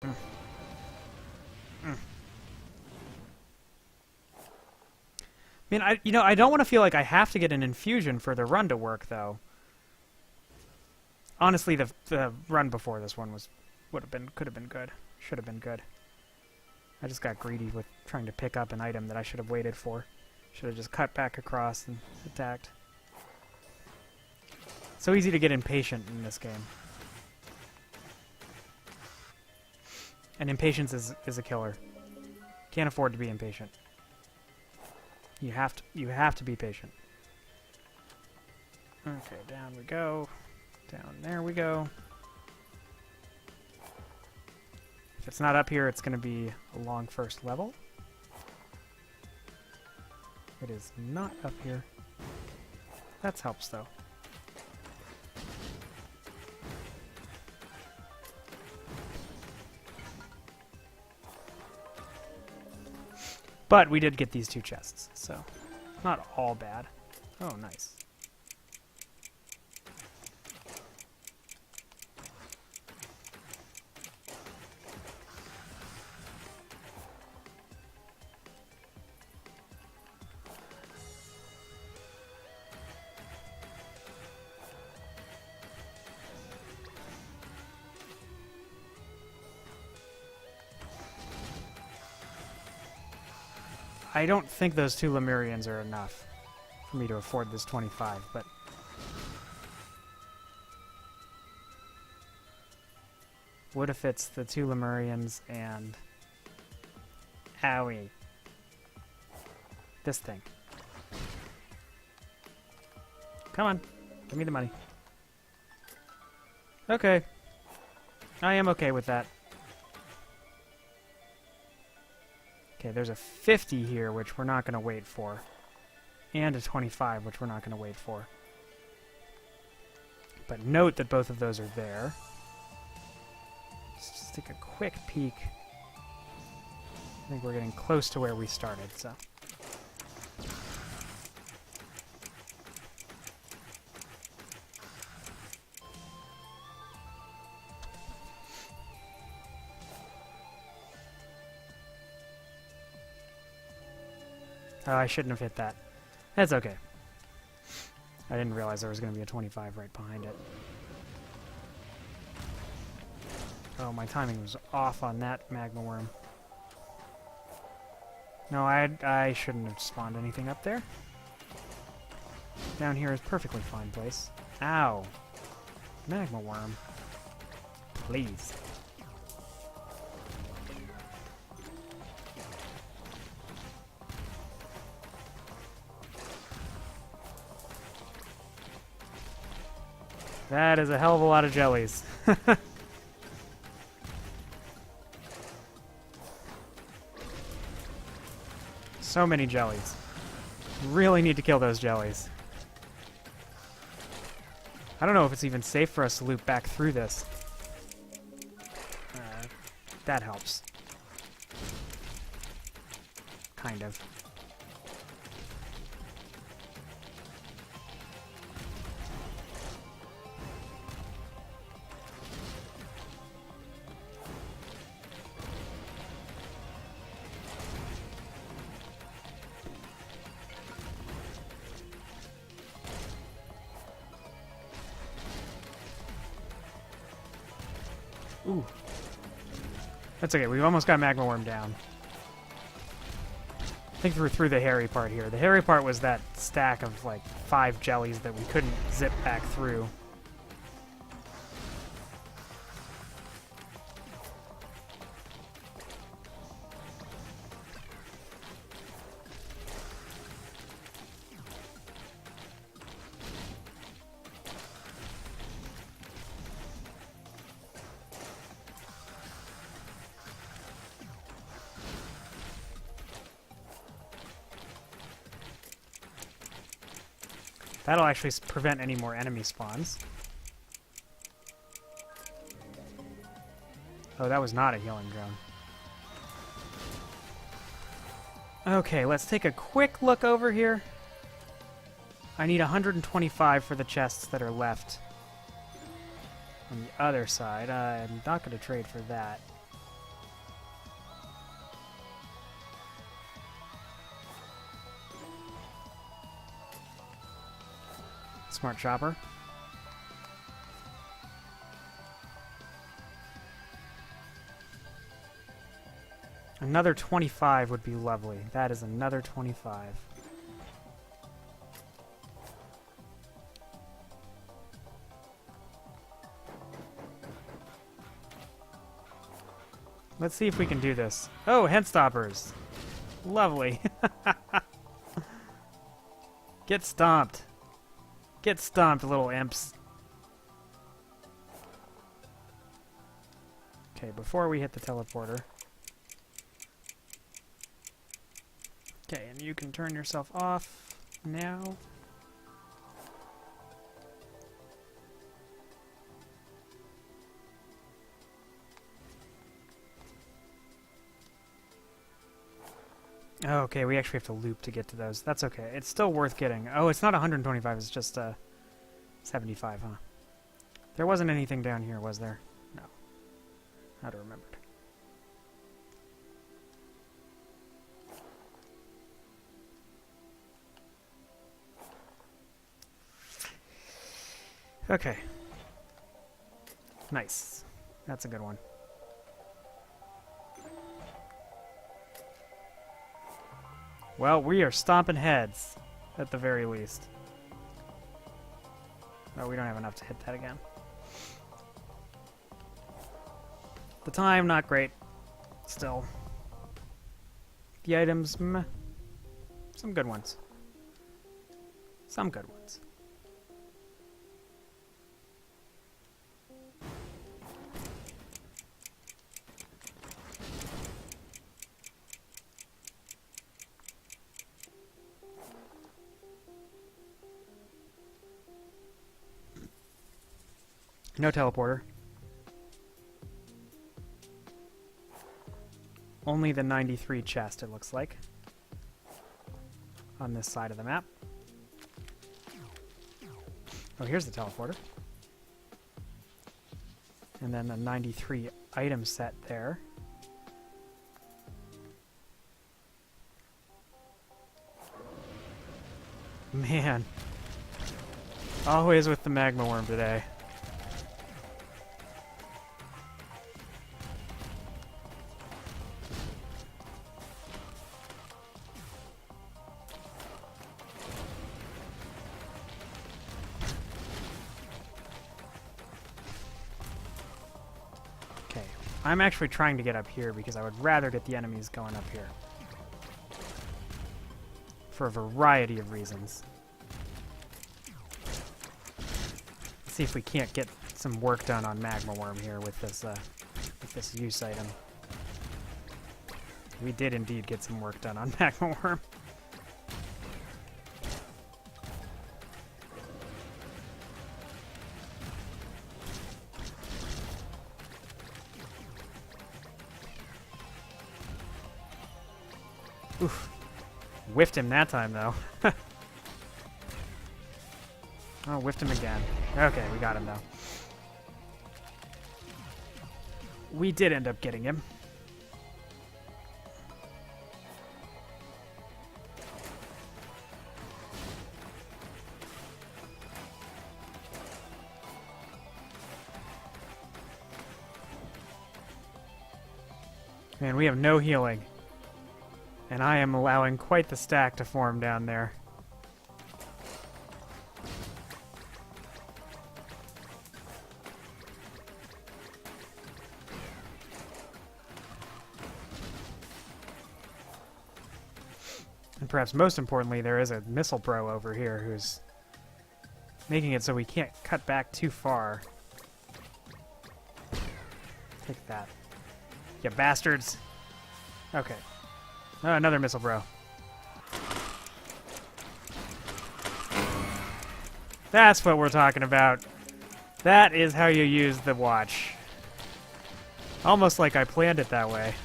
Mm. Mm. I mean, I don't want to feel like I have to get an infusion for the run to work, though. Honestly, the run before this one could have been good, should have been good. I just got greedy with trying to pick up an item that I should have waited for. Should have just cut back across and attacked. So easy to get impatient in this game. And impatience is a killer. Can't afford to be impatient. You have to be patient. Okay, down we go. Down there we go. If it's not up here, it's going to be a long first level. It is not up here. That helps, though. But we did get these 2 chests, so not all bad. Oh, nice. I don't think those 2 Lemurians are enough for me to afford this 25, but... What if it's the 2 Lemurians and... Owie. This thing. Come on. Give me the money. Okay. I am okay with that. Okay, there's a 50 here, which we're not going to wait for. And a 25, which we're not going to wait for. But note that both of those are there. Let's just take a quick peek. I think we're getting close to where we started, so... Oh, I shouldn't have hit that. That's okay. I didn't realize there was going to be a 25 right behind it. Oh, my timing was off on that magma worm. No, I shouldn't have spawned anything up there. Down here is perfectly fine place. Ow. Magma worm. Please. That is a hell of a lot of jellies. So many jellies. Really need to kill those jellies. I don't know if it's even safe for us to loop back through this. That helps. Kind of. Ooh. That's okay, we've almost got Magma Worm down. I think we're through the hairy part here. The hairy part was that stack of, like, 5 jellies that we couldn't zip back through. That'll actually prevent any more enemy spawns. Oh, that was not a healing drone. Okay, let's take a quick look over here. I need 125 for the chests that are left on the other side. I'm not going to trade for that. Smart chopper. Another 25 would be lovely. That is another 25. Let's see if we can do this. Oh, head stoppers. Lovely. Get stomped. Get stomped, little imps. Okay, before we hit the teleporter. Okay, and you can turn yourself off now. Okay, we actually have to loop to get to those. That's okay. It's still worth getting. Oh, it's not 125. It's just 75, huh? There wasn't anything down here, was there? No. I'd have remembered. Okay. Nice. That's a good one. Well, we are stomping heads, at the very least. Oh, we don't have enough to hit that again. The time, not great. Still. The items, meh. Some good ones. Some good ones. No teleporter. Only the 93 chest, it looks like. On this side of the map. Oh, here's the teleporter. And then the 93 item set there. Man. Always with the magma worm today. I'm actually trying to get up here because I would rather get the enemies going up here. For a variety of reasons. Let's see if we can't get some work done on Magma Worm here with this use item. We did indeed get some work done on Magma Worm. Oof. Whiffed him that time, though. Oh, whiffed him again. Okay, we got him, though. We did end up getting him. Man, we have no healing. And I am allowing quite the stack to form down there. And perhaps most importantly, there is a missile bro over here who's making it so we can't cut back too far. Take that. You bastards. Okay. Oh, another missile bro. That's what we're talking about. That is how you use the watch. Almost like I planned it that way.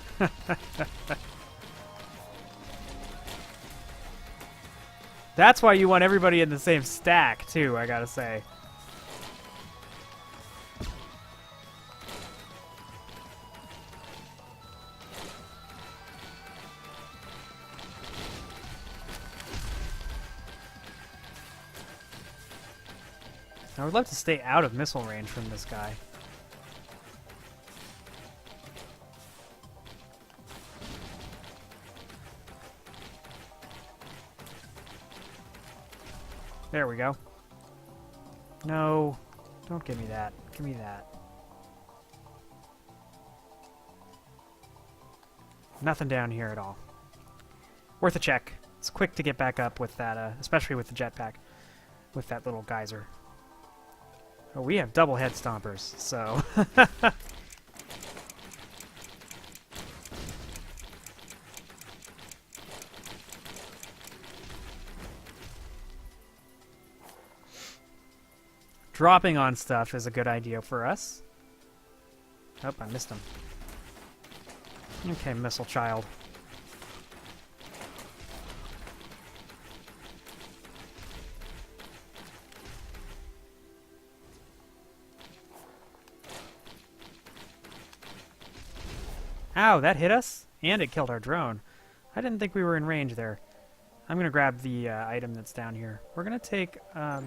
That's why you want everybody in the same stack, too, I gotta say. I would love to stay out of missile range from this guy. There we go. No, don't give me that. Give me that. Nothing down here at all. Worth a check. It's quick to get back up with that, especially with the jetpack, with that little geyser. Oh, we have double head stompers, so... Dropping on stuff is a good idea for us. Oh, I missed him. Okay, missile child. Ow, that hit us? And it killed our drone. I didn't think we were in range there. I'm going to grab the item that's down here. We're going to take a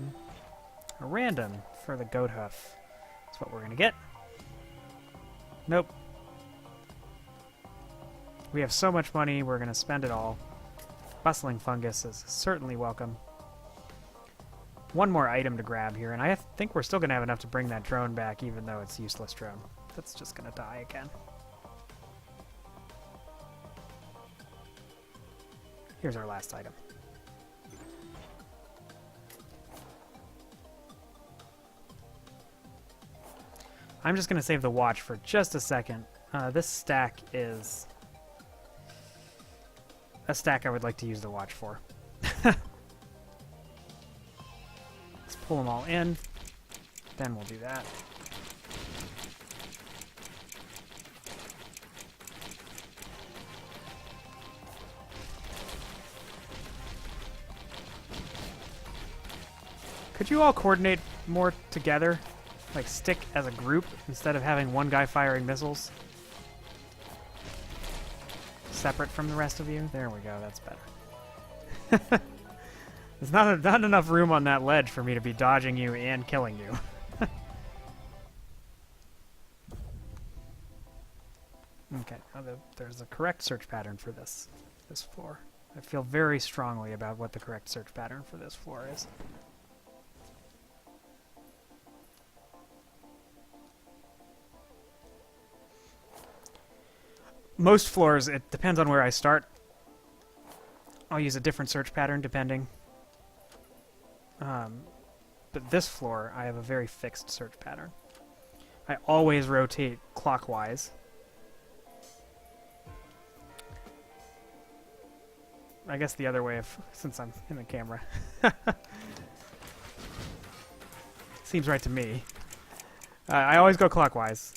random for the goat hoof. That's what we're going to get. Nope. We have so much money, we're going to spend it all. Bustling fungus is certainly welcome. One more item to grab here, and I think we're still going to have enough to bring that drone back, even though it's useless drone. That's just going to die again. Here's our last item. I'm just going to save the watch for just a second. This stack is a stack I would like to use the watch for. Let's pull them all in. Then we'll do that. Could you all coordinate more together? Like stick as a group instead of having one guy firing missiles? Separate from the rest of you? There we go, that's better. There's not enough room on that ledge for me to be dodging you and killing you. Okay, now there's a correct search pattern for this floor. I feel very strongly about what the correct search pattern for this floor is. Most floors, it depends on where I start. I'll use a different search pattern depending. But this floor, I have a very fixed search pattern. I always rotate clockwise. I guess the other way, since I'm in the camera. Seems right to me. I always go clockwise.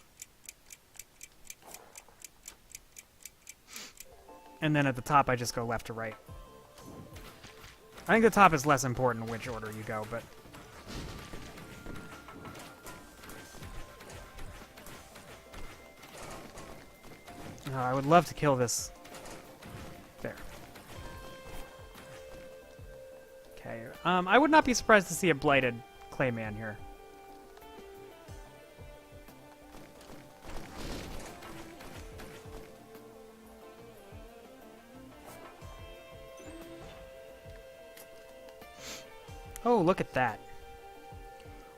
And then at the top, I just go left to right. I think the top is less important which order you go, but... I would love to kill this. There. Okay. I would not be surprised to see a blighted Clayman here. Oh, look at that.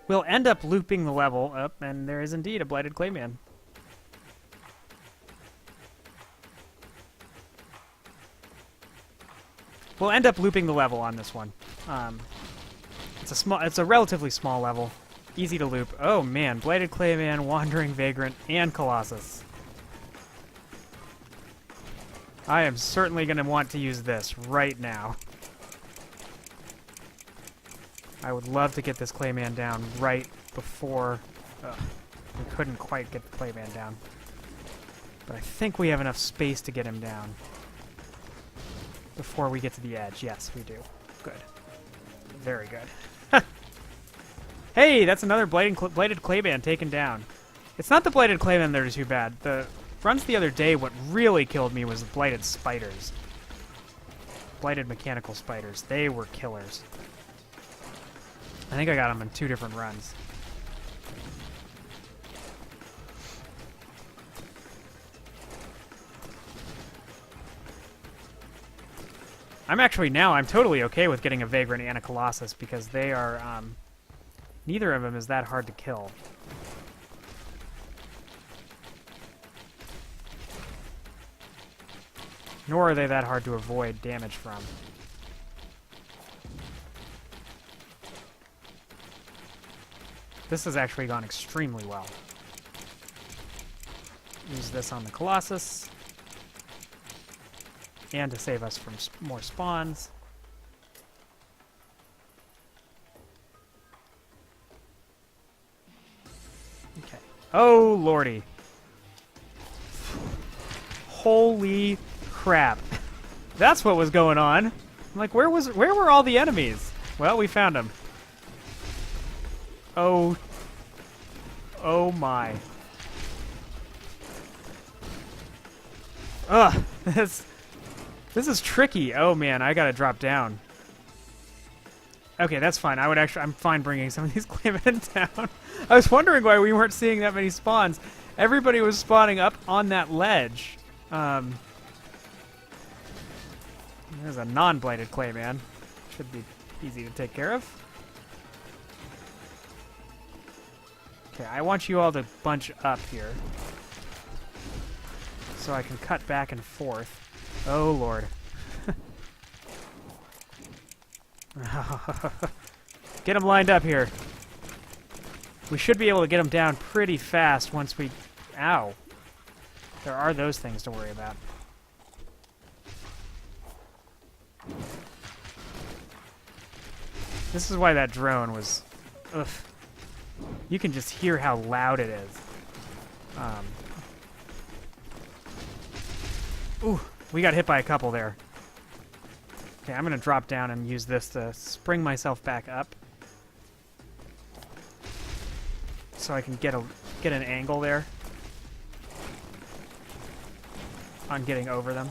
We'll end up looping the level up, and there is indeed a blighted Clayman. We'll end up looping the level on this one. It's a relatively small level, easy to loop. Oh man, blighted Clayman, wandering vagrant, and Colossus. I am certainly going to want to use this right now. I would love to get this Clayman down right before... we couldn't quite get the Clayman down. But I think we have enough space to get him down. Before we get to the edge. Yes, we do. Good. Very good. Hey, that's another blighted Clayman taken down. It's not the blighted Clayman that are too bad. The runs the other day, what really killed me was the blighted spiders. Blighted mechanical spiders. They were killers. I think I got him in 2 different runs. I'm totally okay with getting a Vagrant and a Colossus because they are, neither of them is that hard to kill. Nor are they that hard to avoid damage from. This has actually gone extremely well. Use this on the Colossus. And to save us from more spawns. Okay. Oh, lordy. Holy crap. That's what was going on. I'm like, where were all the enemies? Well, we found them. Oh. Oh my. Ugh. This is tricky. Oh man, I gotta drop down. Okay, that's fine. I'm fine bringing some of these claymen down. I was wondering why we weren't seeing that many spawns. Everybody was spawning up on that ledge. There's a non-blighted clayman. Should be easy to take care of. Okay, I want you all to bunch up here. So I can cut back and forth. Oh, Lord. Get them lined up here. We should be able to get them down pretty fast once we... Ow. There are those things to worry about. This is why that drone was... Ugh. You can just hear how loud it is. Ooh. We got hit by a couple there. Okay, I'm going to drop down and use this to spring myself back up. So I can get an angle there on getting over them.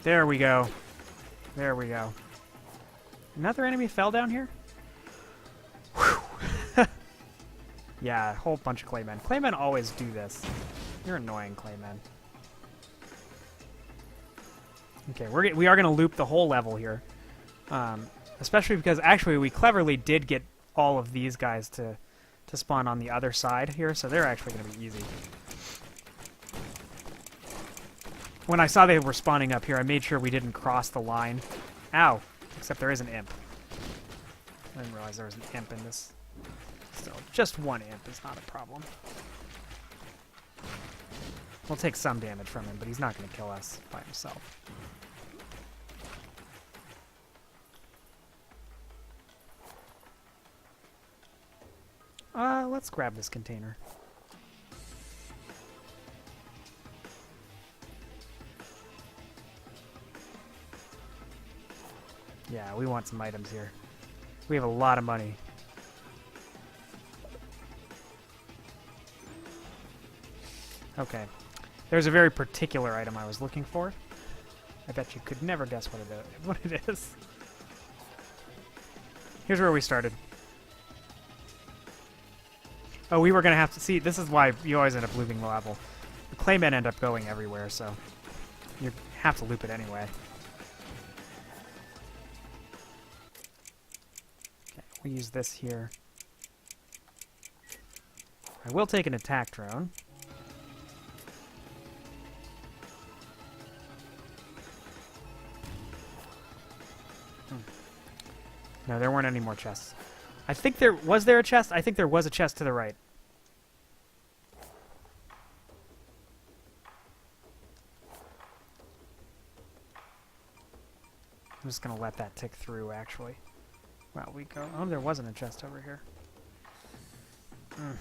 There we go. There we go. Another enemy fell down here? Yeah, a whole bunch of claymen. Claymen always do this. You're annoying, claymen. Okay, we are going to loop the whole level here. Especially because, actually, we cleverly did get all of these guys to spawn on the other side here, so they're actually going to be easy. When I saw they were spawning up here, I made sure we didn't cross the line. Ow! Except there is an imp. I didn't realize there was an imp in this. So, just one imp is not a problem. We'll take some damage from him, but he's not going to kill us by himself. Let's grab this container. Yeah, we want some items here. We have a lot of money. Okay. There's a very particular item I was looking for. I bet you could never guess what it is. Here's where we started. Oh, we were going to have to... See, this is why you always end up looping the level. The claymen end up going everywhere, so you have to loop it anyway. Okay, we'll use this here. I will take an attack drone. No, there weren't any more chests. I think there... Was there a chest? I think there was a chest to the right. I'm just going to let that tick through, actually. Well, we go... Oh, there wasn't a chest over here. I'm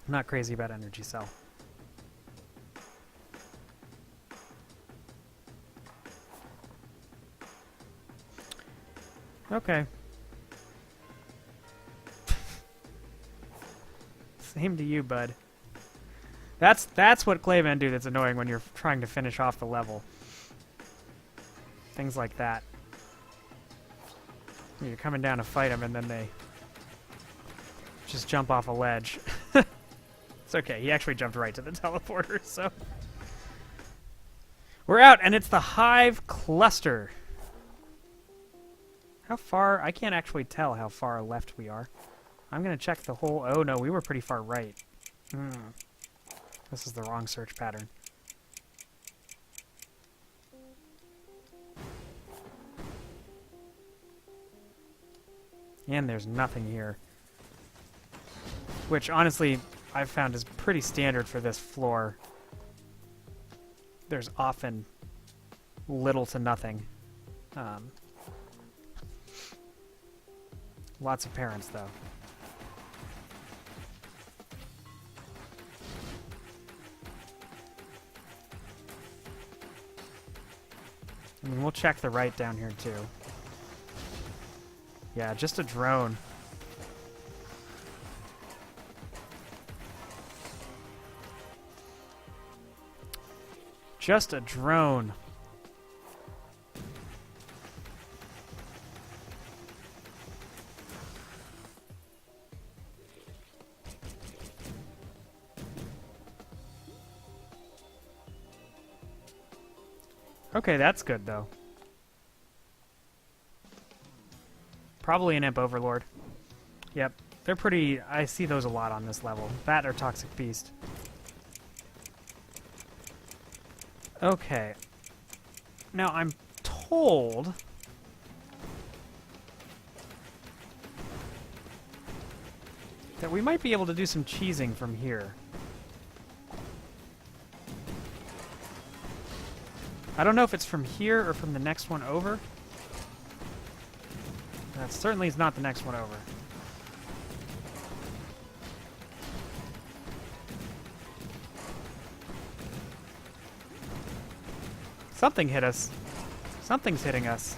not crazy about energy cell. Okay. Same to you, bud. That's what claymen do that's annoying when you're trying to finish off the level. Things like that. You're coming down to fight them, and then they just jump off a ledge. It's okay. He actually jumped right to the teleporter, so... We're out, and it's the Hive Cluster. How far? I can't actually tell how far left we are. I'm going to check the whole... Oh, no, we were pretty far right. This is the wrong search pattern. And there's nothing here. Which, honestly, I've found is pretty standard for this floor. There's often little to nothing. Lots of parents, though. I mean, we'll check the right down here, too. Yeah, just a drone. Just a drone. Okay, that's good, though. Probably an Imp Overlord. Yep, they're pretty... I see those a lot on this level. That or Toxic Beast. Okay. Now, I'm told... that we might be able to do some cheesing from here. I don't know if it's from here or from the next one over. That certainly is not the next one over. Something hit us. Something's hitting us.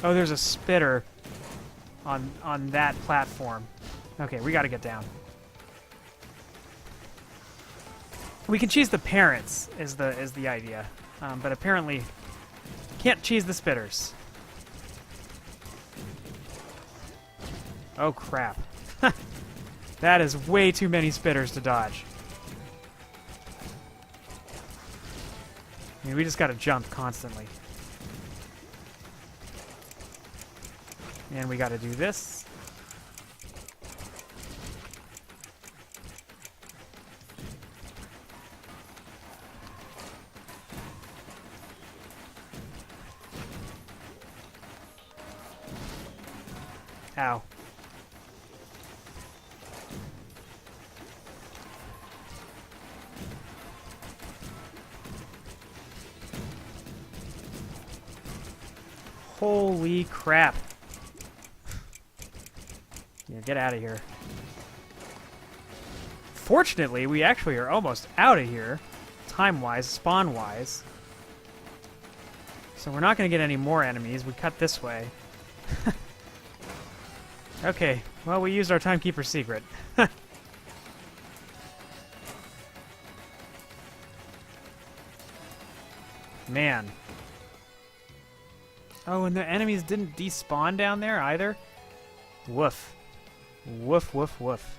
Oh, there's a spitter on that platform. Okay, we gotta get down. We can cheese the parents, is the idea. But apparently can't cheese the spitters. Oh, crap. That is way too many spitters to dodge. I mean, we just gotta jump constantly. And we gotta do this. Ow. Holy crap. Yeah, get out of here. Fortunately, we actually are almost out of here, time-wise, spawn-wise. So we're not going to get any more enemies. We cut this way. Okay, well, we used our Timekeeper secret. Man. Oh, and the enemies didn't despawn down there either? Woof. Woof, woof, woof.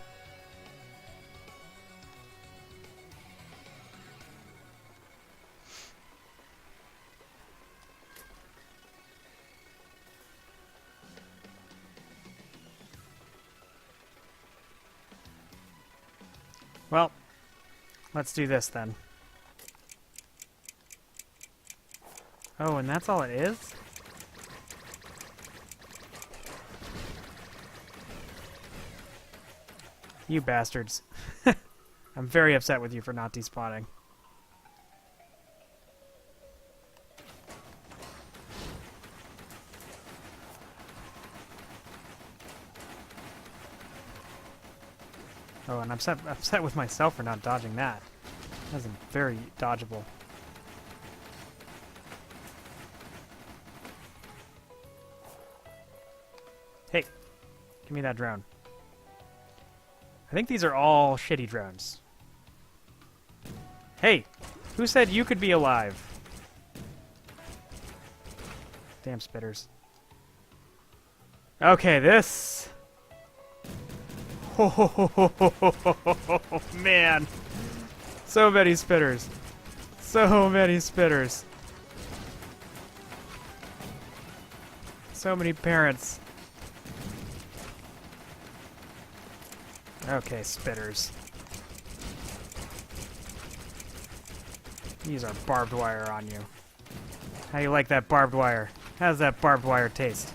Well, let's do this then. Oh, and that's all it is? You bastards. I'm very upset with you for not despawning. Oh, and I'm upset with myself for not dodging that. That was very dodgeable. Hey, give me that drone. I think these are all shitty drones. Hey, who said you could be alive? Damn spitters. Okay, this... Oh, man. So many spitters. So many spitters. So many parents. Okay, spitters. Use our barbed wire on you. How you like that barbed wire? How's that barbed wire taste?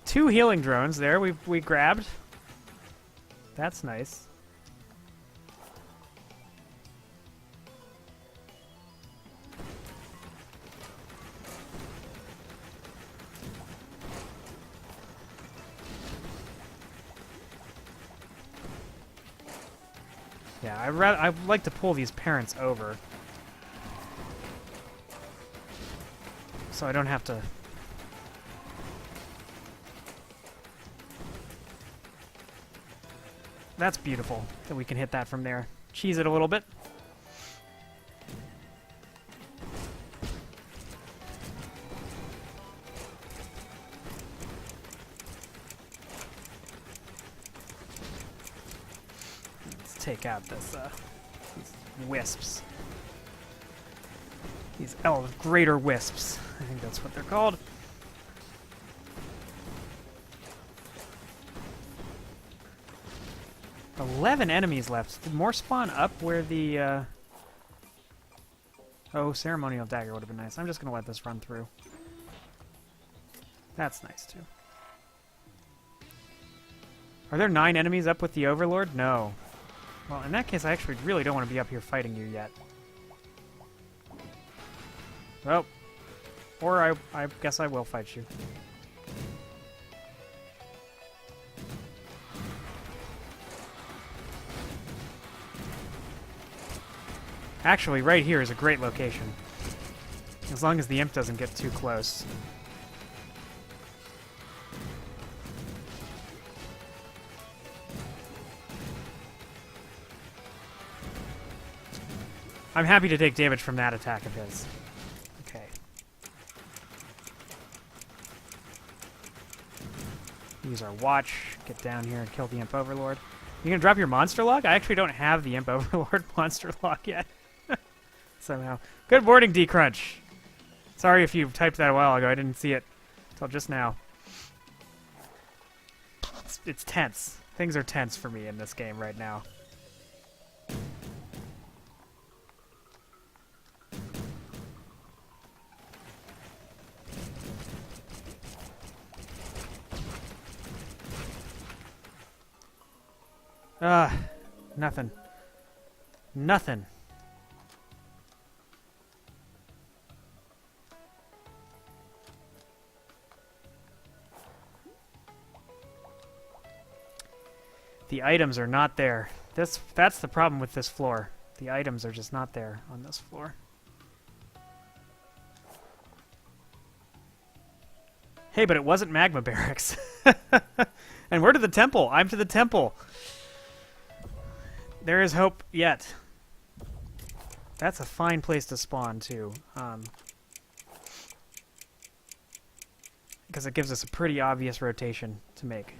Two healing drones there we grabbed. That's nice. Yeah, I'd like to pull these parents over, so I don't have to. That's beautiful that we can hit that from there. Cheese it a little bit. Let's take out this, these wisps. These greater wisps. I think that's what they're called. $11 enemies left. Did more spawn up where the, Oh, ceremonial dagger would have been nice. I'm just going to let this run through. That's nice, too. Are there 9 enemies up with the Overlord? No. Well, in that case, I actually really don't want to be up here fighting you yet. Well, or I guess I will fight you. Actually, right here is a great location. As long as the imp doesn't get too close. I'm happy to take damage from that attack of his. Okay. Use our watch, get down here and kill the Imp Overlord. You gonna drop your monster log? I actually don't have the Imp Overlord monster log yet. Somehow. Good morning, D-Crunch. Sorry if you typed that a while ago. I didn't see it until just now. It's tense. Things are tense for me in this game right now. Nothing. Nothing. The items are not there. That's the problem with this floor. The items are just not there on this floor. Hey, but it wasn't Magma Barracks. And we're to the temple. I'm to the temple. There is hope yet. That's a fine place to spawn, too. Because it gives us a pretty obvious rotation to make.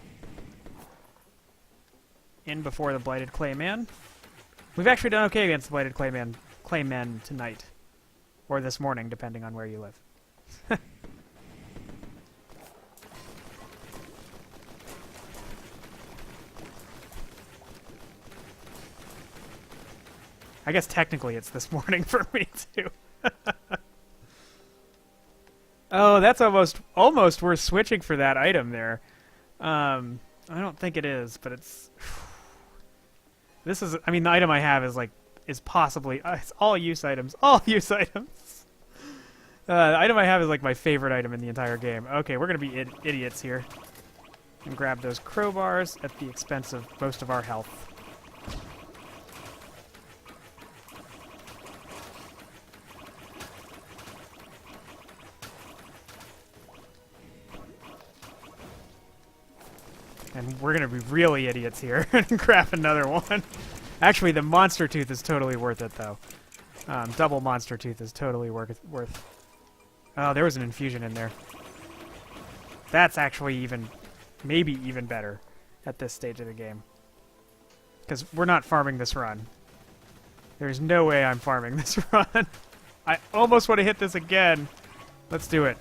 In before the Blighted Clayman. We've actually done okay against the Blighted Clayman tonight. Or this morning, depending on where you live. I guess technically it's this morning for me, too. Oh, that's almost worth switching for that item there. I don't think it is, but it's... This is... I mean, the item I have is possibly... it's all use items. All use items! The item I have is, my favorite item in the entire game. Okay, we're gonna be idiots here. And grab those crowbars at the expense of most of our health. And we're going to be really idiots here and grab another one. Actually, the Monster Tooth is totally worth it, though. Double Monster Tooth is totally worth... Oh, there was an infusion in there. That's actually even... maybe even better at this stage of the game. Because we're not farming this run. There's no way I'm farming this run. I almost want to hit this again. Let's do it.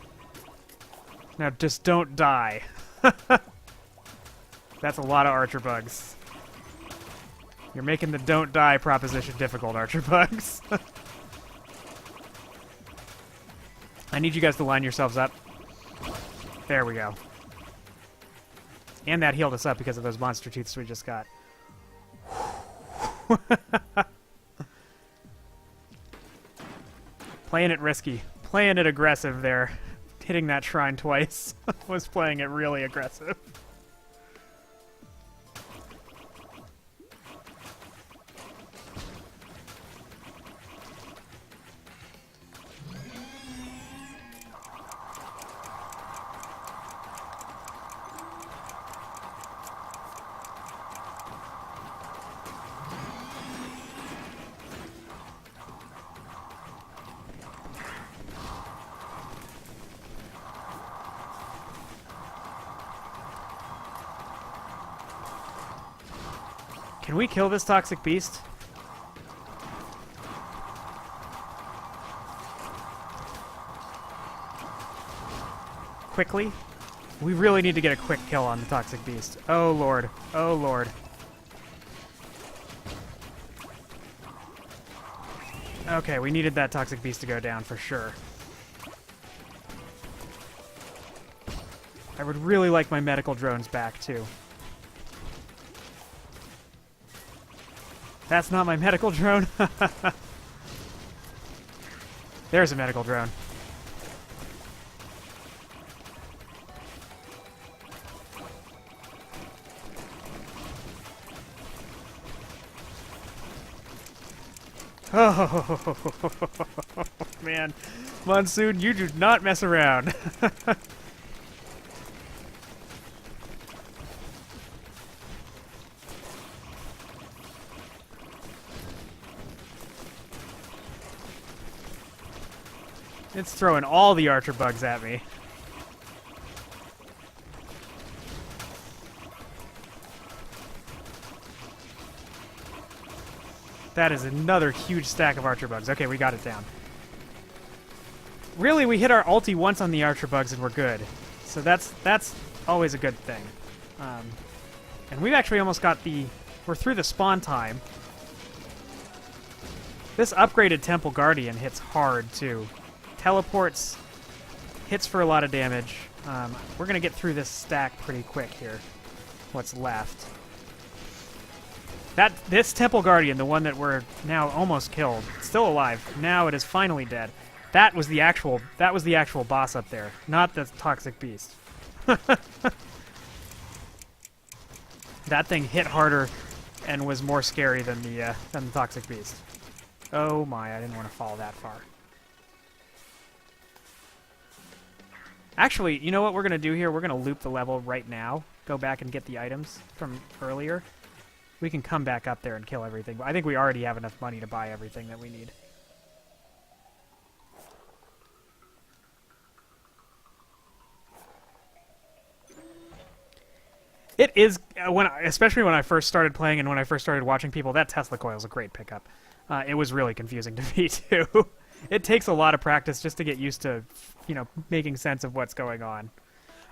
Now, just don't die. That's a lot of Archer Bugs. You're making the don't die proposition difficult, Archer Bugs. I need you guys to line yourselves up. There we go. And that healed us up because of those Monster Tooths we just got. Playing it risky. Playing it aggressive there. Hitting that shrine twice was playing it really aggressive. Can we kill this toxic beast? Quickly? We really need to get a quick kill on the toxic beast. Oh lord. Oh lord. Okay, we needed that toxic beast to go down for sure. I would really like my medical drones back too. That's not my medical drone. There's a medical drone. Oh, man. Monsoon, you do not mess around. It's throwing all the Archer Bugs at me. That is another huge stack of Archer Bugs. Okay, we got it down. Really, we hit our ulti once on the Archer Bugs and we're good. So that's always a good thing. And we've actually almost got the... We're through the spawn time. This upgraded Temple Guardian hits hard, too. Teleports, hits for a lot of damage. We're going to get through this stack pretty quick here. What's left. This Temple Guardian, the one that we're now almost killed, still alive. Now it is finally dead. That was the actual boss up there, not the toxic beast. That thing hit harder and was more scary than the toxic beast. Oh my, I didn't want to fall that far. Actually, you know what we're going to do here? We're going to loop the level right now. Go back and get the items from earlier. We can come back up there and kill everything. I think we already have enough money to buy everything that we need. It is, especially when I first started playing and when I first started watching people, that Tesla coil is a great pickup. It was really confusing to me, too. It takes a lot of practice just to get used to, making sense of what's going on.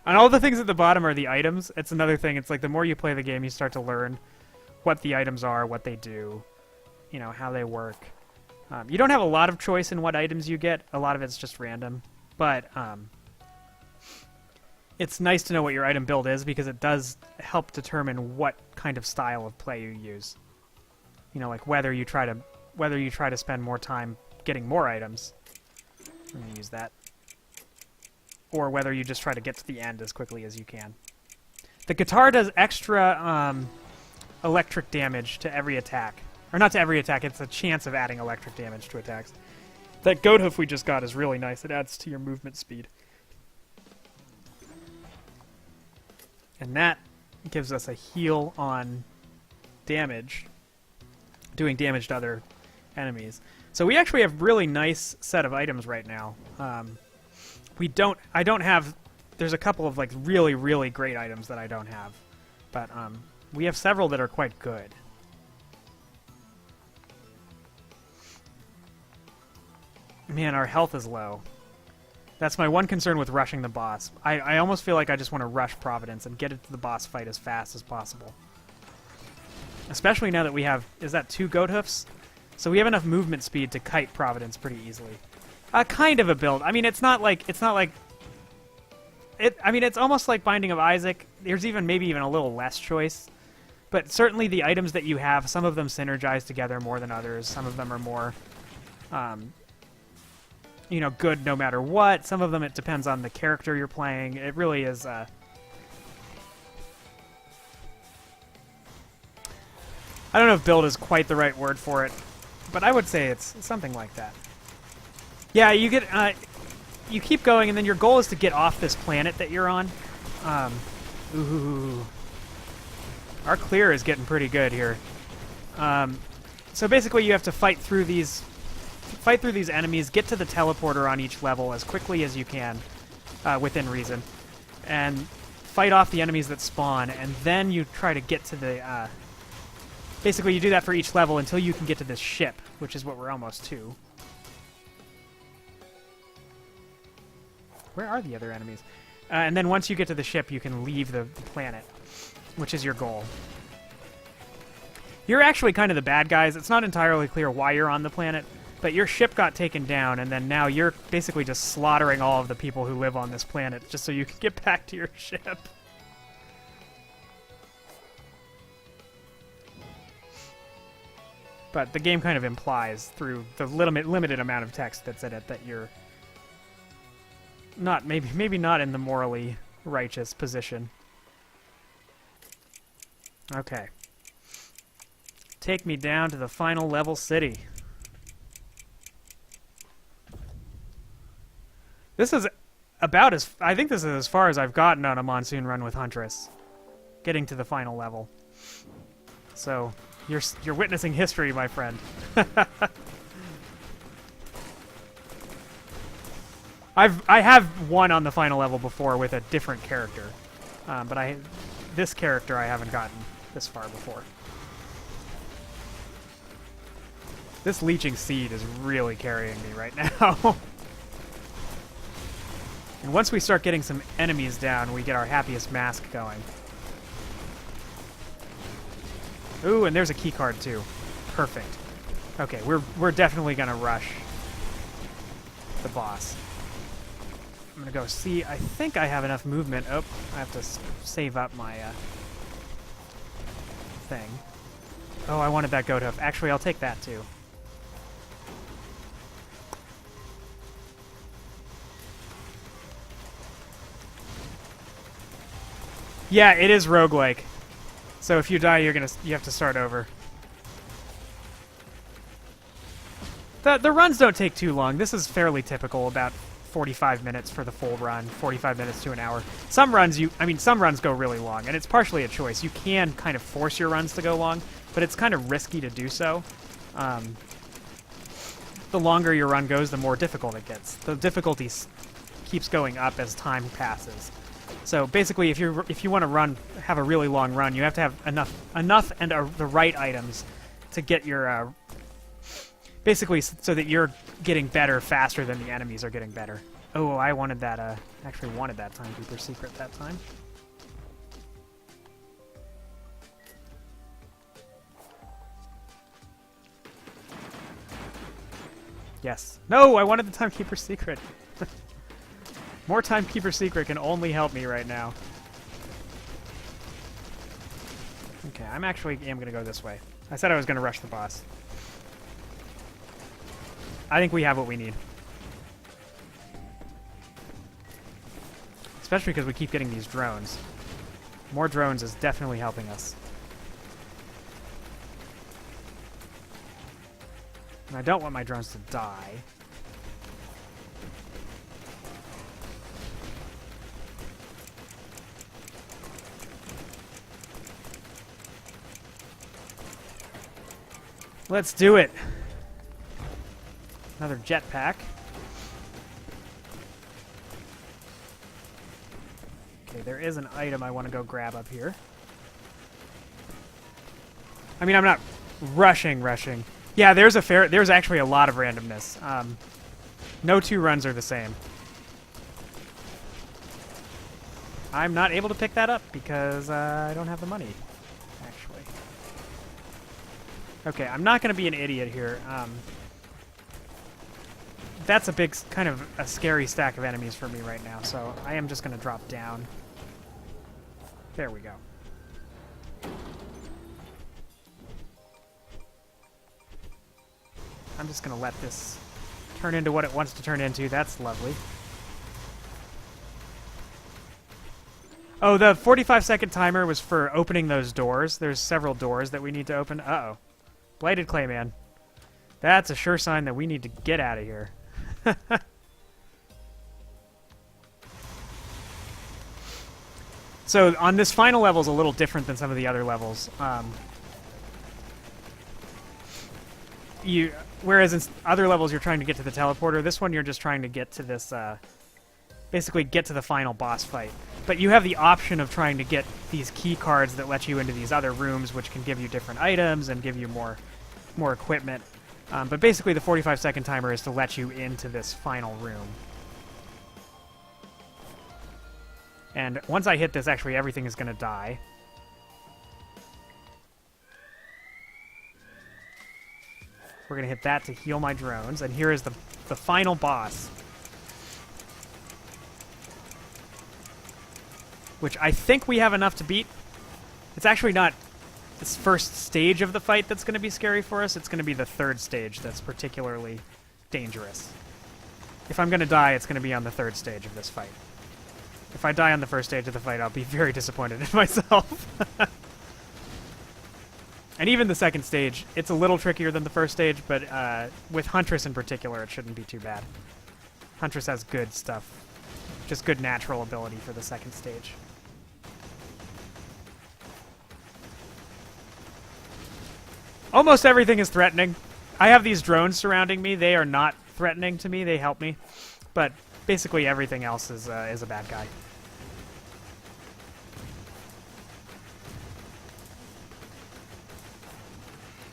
And all the things at the bottom are the items. It's another thing. It's like the more you play the game, you start to learn what the items are, what they do, how they work. You don't have a lot of choice in what items you get. A lot of it's just random. But it's nice to know what your item build is because it does help determine what kind of style of play you use. Like whether you try to spend more time getting more items. I'm going to use that. Or whether you just try to get to the end as quickly as you can. The guitar does extra electric damage to every attack. Or not to every attack, it's a chance of adding electric damage to attacks. That goat hoof we just got is really nice. It adds to your movement speed. And that gives us a heal on damage, doing damage to other enemies. So we actually have really nice set of items right now. I don't have, there's a couple of like really, really great items that I don't have, but we have several that are quite good. Man, our health is low. That's my one concern with rushing the boss. I almost feel like I just want to rush Providence and get into the boss fight as fast as possible. Especially now that we have, is that 2 goat hoofs? So we have enough movement speed to kite Providence pretty easily. Kind of a build. I mean, it's not like, I mean, it's almost like Binding of Isaac. There's maybe even a little less choice. But certainly the items that you have, some of them synergize together more than others. Some of them are more, you know, good no matter what. Some of them, it depends on the character you're playing. It really is, I don't know if build is quite the right word for it, but I would say it's something like that. Yeah, you get, you keep going, and then your goal is to get off this planet that you're on. Ooh. Our clear is getting pretty good here. So basically you have to fight through these enemies, get to the teleporter on each level as quickly as you can, within reason, and fight off the enemies that spawn, and then you try to get to the, basically you do that for each level until you can get to this ship, which is what we're almost to. Where are the other enemies? And then once you get to the ship, you can leave the planet, which is your goal. You're actually kind of the bad guys. It's not entirely clear why you're on the planet, but your ship got taken down, and then now you're basically just slaughtering all of the people who live on this planet just so you can get back to your ship. But the game kind of implies through the limited amount of text that's in it that you're not, maybe not in the morally righteous position. Okay. Take me down to the final level city. This is about as... I think this is as far as I've gotten on a Monsoon run with Huntress. Getting to the final level. So, you're witnessing history, my friend. I have won on the final level before with a different character. But this character I haven't gotten this far before. This Leeching Seed is really carrying me right now. And once we start getting some enemies down, we get our happiest mask going. Ooh, and there's a key card too. Perfect. Okay, we're definitely gonna rush the boss. I'm gonna go see. I think I have enough movement. Oh, I have to save up my thing. Oh, I wanted that goat hoof. Actually, I'll take that too. Yeah, it is roguelike. So if you die, you have to start over. The runs don't take too long. This is fairly typical, about 45 minutes for the full run, 45 minutes to an hour. Some runs go really long, and it's partially a choice. You can kind of force your runs to go long, but it's kind of risky to do so. The longer your run goes, the more difficult it gets. The difficulty keeps going up as time passes. So basically, if you want to have a really long run, you have to have enough and the right items to get your basically so that you're getting better faster than the enemies are getting better. Oh, I wanted that. Actually wanted that Timekeeper secret that time. Yes. No, I wanted the Timekeeper secret. More Timekeeper secret can only help me right now. Okay, I'm going to go this way. I said I was going to rush the boss. I think we have what we need. Especially because we keep getting these drones. More drones is definitely helping us. And I don't want my drones to die. Let's do it. Another jetpack. Okay, there is an item I want to go grab up here. I mean, I'm not rushing. Yeah, there's actually a lot of randomness. No two runs are the same. I'm not able to pick that up because I don't have the money, actually. Okay, I'm not going to be an idiot here. That's a big, kind of a scary stack of enemies for me right now, so I am just going to drop down. There we go. I'm just going to let this turn into what it wants to turn into. That's lovely. Oh, the 45-second timer was for opening those doors. There's several doors that we need to open. Uh-oh. Blighted Clayman. That's a sure sign that we need to get out of here. So on this final level is a little different than some of the other levels. Whereas in other levels you're trying to get to the teleporter, this one you're just trying to get to this, basically get to the final boss fight. But you have the option of trying to get these key cards that let you into these other rooms, which can give you different items and give you more equipment. But basically the 45-second timer is to let you into this final room. And once I hit this, actually everything is going to die. We're going to hit that to heal my drones. And here is the final boss. Which I think we have enough to beat. It's actually not this first stage of the fight that's going to be scary for us. It's going to be the third stage that's particularly dangerous. If I'm going to die, it's going to be on the third stage of this fight. If I die on the first stage of the fight, I'll be very disappointed in myself. And even the second stage, it's a little trickier than the first stage, but with Huntress in particular, it shouldn't be too bad. Huntress has good stuff. Just good natural ability for the second stage. Almost everything is threatening. I have these drones surrounding me. They are not threatening to me. They help me. But basically everything else is a bad guy.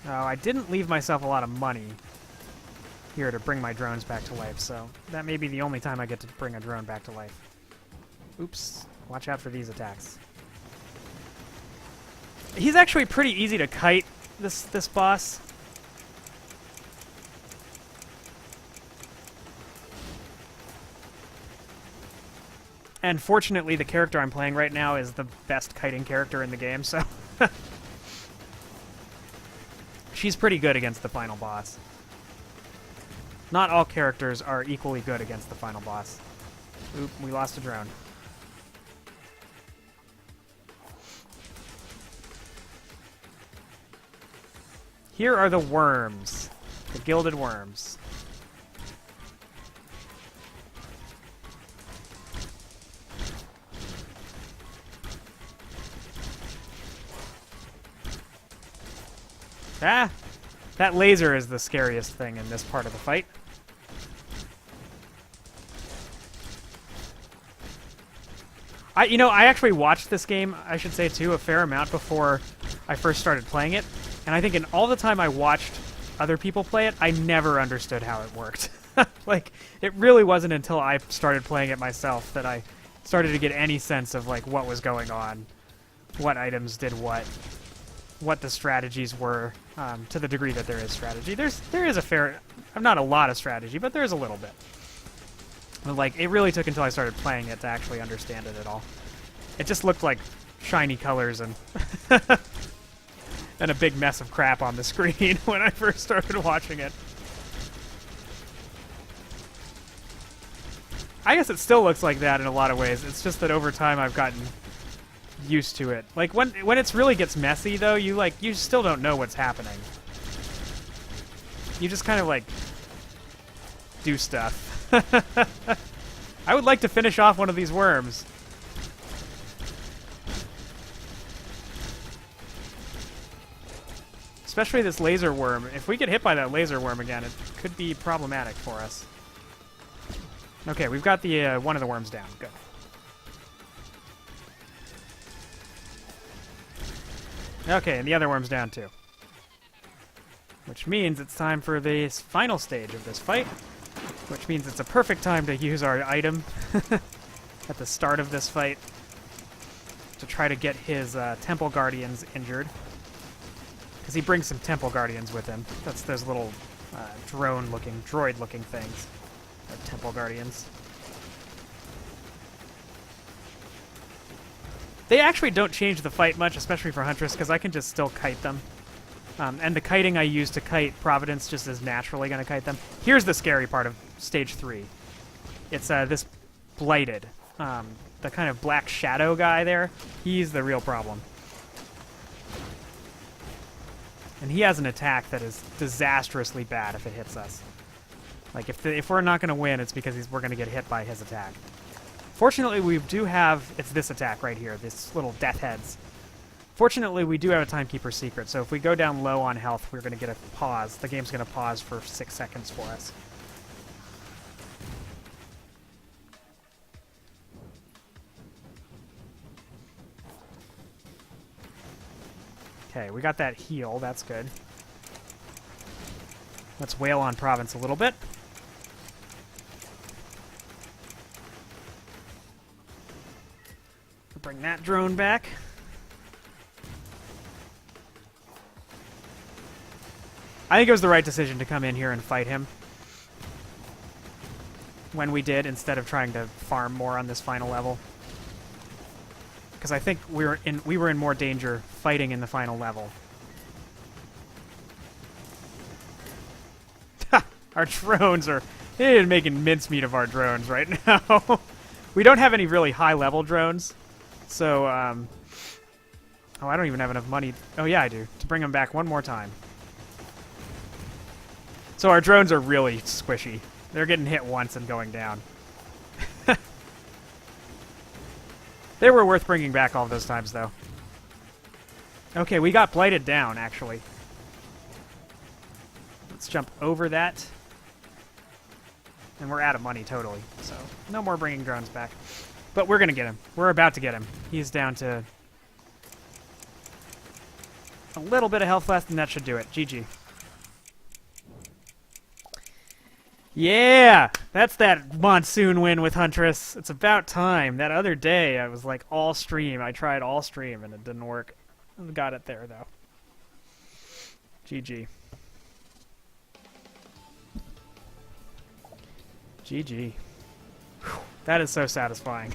Oh, I didn't leave myself a lot of money here to bring my drones back to life, so that may be the only time I get to bring a drone back to life. Oops. Watch out for these attacks. He's actually pretty easy to kite, this boss. And fortunately, the character I'm playing right now is the best kiting character in the game, so... She's pretty good against the final boss. Not all characters are equally good against the final boss. Oop, we lost a drone. Here are the worms. The gilded worms. Ah! That laser is the scariest thing in this part of the fight. I actually watched this game, I should say too, a fair amount before I first started playing it. And I think in all the time I watched other people play it, I never understood how it worked. Like, it really wasn't until I started playing it myself that I started to get any sense of, like, what was going on, what items did what the strategies were, to the degree that there is strategy. There is a fair, not a lot of strategy, but there is a little bit. But, like, it really took until I started playing it to actually understand it at all. It just looked like shiny colors and and a big mess of crap on the screen when I first started watching it. I guess it still looks like that in a lot of ways. It's just that over time I've gotten used to it. Like when it really gets messy though, you still don't know what's happening. You just kind of like do stuff. I would like to finish off one of these worms. Especially this laser worm. If we get hit by that laser worm again, it could be problematic for us. Okay, we've got the one of the worms down. Good. Okay, and the other worm's down too. Which means it's time for the final stage of this fight. Which means it's a perfect time to use our item at the start of this fight to try to get his Temple Guardians injured. Because he brings some Temple Guardians with him. That's those little droid-looking things. They're Temple Guardians. They actually don't change the fight much, especially for Huntress, because I can just still kite them. And the kiting I use to kite Providence just is naturally going to kite them. Here's the scary part of Stage 3. It's this Blighted. The kind of black shadow guy there. He's the real problem. And he has an attack that is disastrously bad if it hits us. Like, if we're not going to win, it's because we're going to get hit by his attack. Fortunately, we do have... It's this attack right here, this little death heads. Fortunately, we do have a Timekeeper secret, so if we go down low on health, we're going to get a pause. The game's going to pause for 6 seconds for us. Okay, we got that heal. That's good. Let's wail on Province a little bit. Bring that drone back. I think it was the right decision to come in here and fight him when we did, instead of trying to farm more on this final level. Because I think we were in more danger fighting in the final level. Ha! Our drones are... They're making mincemeat of our drones right now. We don't have any really high-level drones. So, oh, I don't even have enough money. Oh, yeah, I do. To bring them back one more time. So our drones are really squishy. They're getting hit once and going down. They were worth bringing back all those times, though. Okay, we got Blighted down, actually. Let's jump over that. And we're out of money, totally. So, no more bringing drones back. But we're going to get him. We're about to get him. He's down to a little bit of health left, and that should do it. GG. Yeah! That's that Monsoon win with Huntress. It's about time. That other day, I was like all stream. I tried all stream, and it didn't work. Got it there, though. GG. GG. Whew. That is so satisfying.